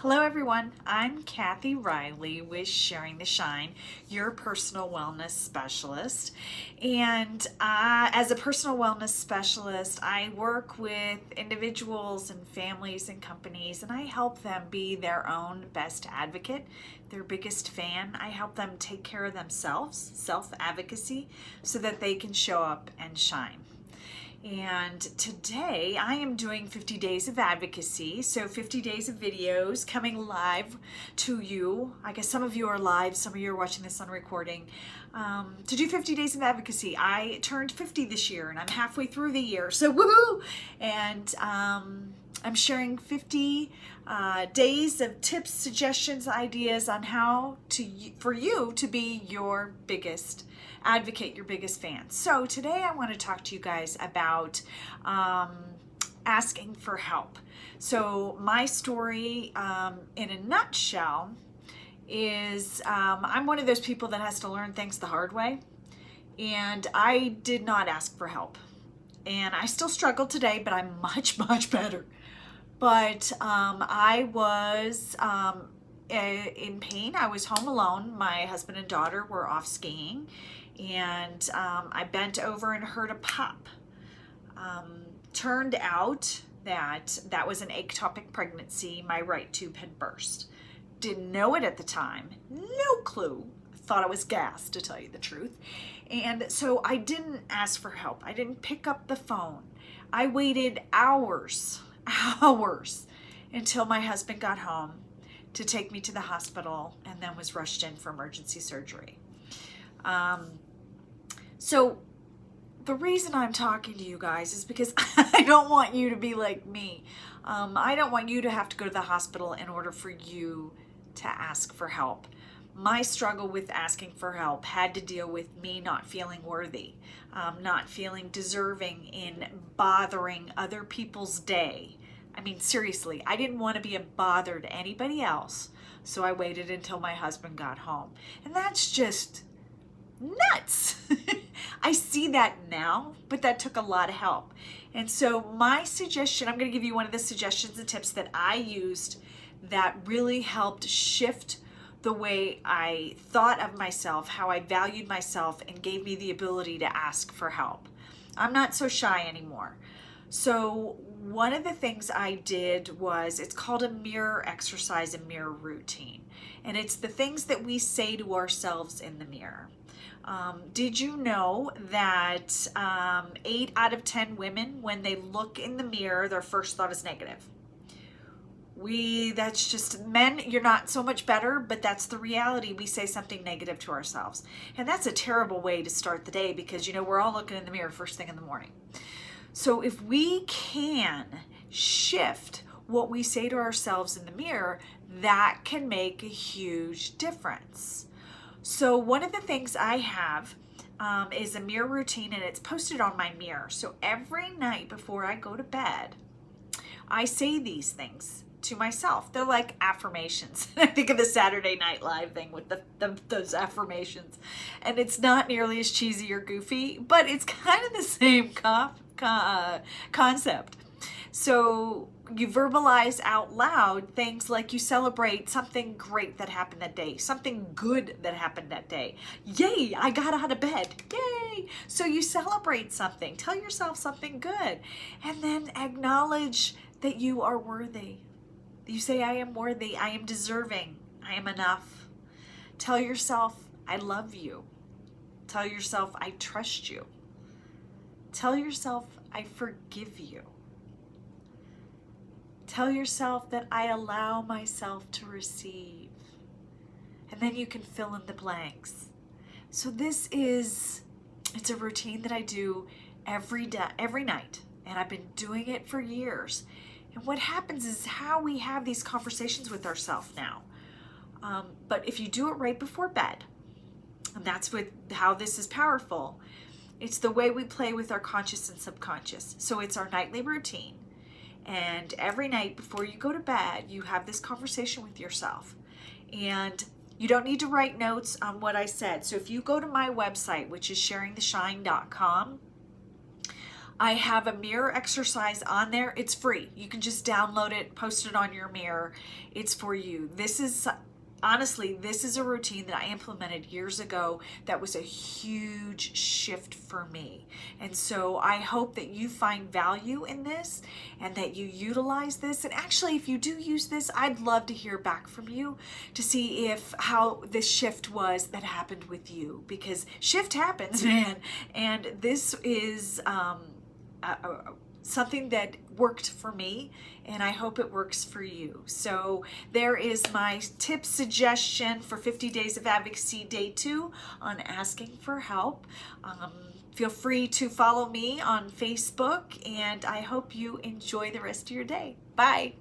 Hello everyone, I'm Kathy Riley with Sharing the Shine, your personal wellness specialist. And as a personal wellness specialist, I work with individuals and families and companies, and I help them be their own best advocate, their biggest fan. I help them take care of themselves, self-advocacy, so that they can show up and shine. And today I am doing 50 days of advocacy. So 50 days of videos coming live to you. I guess some of you are live, some of you are watching this on recording. To do 50 days of advocacy. I turned 50 this year and I'm halfway through the year. So woohoo! And I'm sharing 50 days of tips, suggestions, ideas on how for you to be your biggest advocate, your biggest fan. So today I want to talk to you guys about asking for help. So my story in a nutshell is I'm one of those people that has to learn things the hard way, and I did not ask for help. And I still struggle today, but I'm much, much better. But I was in pain. I was home alone. My husband and daughter were off skiing, and I bent over and heard a pop. Turned out that was an ectopic pregnancy. My right tube had burst. Didn't know it at the time. No clue. Thought I was gas, to tell you the truth. And so I didn't ask for help. I didn't pick up the phone. I waited hours until my husband got home to take me to the hospital, and then was rushed in for emergency surgery. So the reason I'm talking to you guys is because I don't want you to be like me. I don't want you to have to go to the hospital in order for you to ask for help. My struggle with asking for help had to deal with me not feeling worthy, not feeling deserving in bothering other people's day. I mean, seriously, I didn't want to be a bother to anybody else, so I waited until my husband got home. And that's just nuts. I see that now, but that took a lot of help. And so my suggestion, I'm going to give you one of the suggestions and tips that I used that really helped shift the way I thought of myself, how I valued myself, and gave me the ability to ask for help. I'm not so shy anymore. So one of the things I did was, it's called a mirror exercise, a mirror routine. And it's the things that we say to ourselves in the mirror. Did you know that 8 out of 10 women, when they look in the mirror, their first thought is negative? That's just men, you're not so much better, but that's the reality. We say something negative to ourselves. And that's a terrible way to start the day, because, we're all looking in the mirror first thing in the morning. So if we can shift what we say to ourselves in the mirror, that can make a huge difference. So one of the things I have is a mirror routine, and it's posted on my mirror. So every night before I go to bed, I say these things to myself. They're like affirmations. I think of the Saturday Night Live thing with those affirmations. And it's not nearly as cheesy or goofy, but it's kind of the same concept. So you verbalize out loud things like you celebrate something great that happened that day, something good that happened that day. Yay, I got out of bed. Yay. So you celebrate something. Tell yourself something good. And then acknowledge that you are worthy. You say, I am worthy. I am deserving. I am enough. Tell yourself, I love you. Tell yourself, I trust you. Tell yourself, I forgive you. Tell yourself that I allow myself to receive. And then you can fill in the blanks. So it's a routine that I do every night. And I've been doing it for years. And what happens is how we have these conversations with ourselves now. But if you do it right before bed, and that's how this is powerful, it's the way we play with our conscious and subconscious. So it's our nightly routine. And every night before you go to bed, you have this conversation with yourself. And you don't need to write notes on what I said. So if you go to my website, which is sharingtheshine.com, I have a mirror exercise on there. It's free. You can just download it, post it on your mirror. It's for you. This is, honestly, this is a routine that I implemented years ago that was a huge shift for me. And so I hope that you find value in this and that you utilize this. And actually, if you do use this, I'd love to hear back from you to see if how this shift was that happened with you, because shift happens, man. And this is something that worked for me, and I hope it works for you. So there is my tip suggestion for 50 Days of Advocacy Day 2 on asking for help. Feel free to follow me on Facebook, and I hope you enjoy the rest of your day. Bye.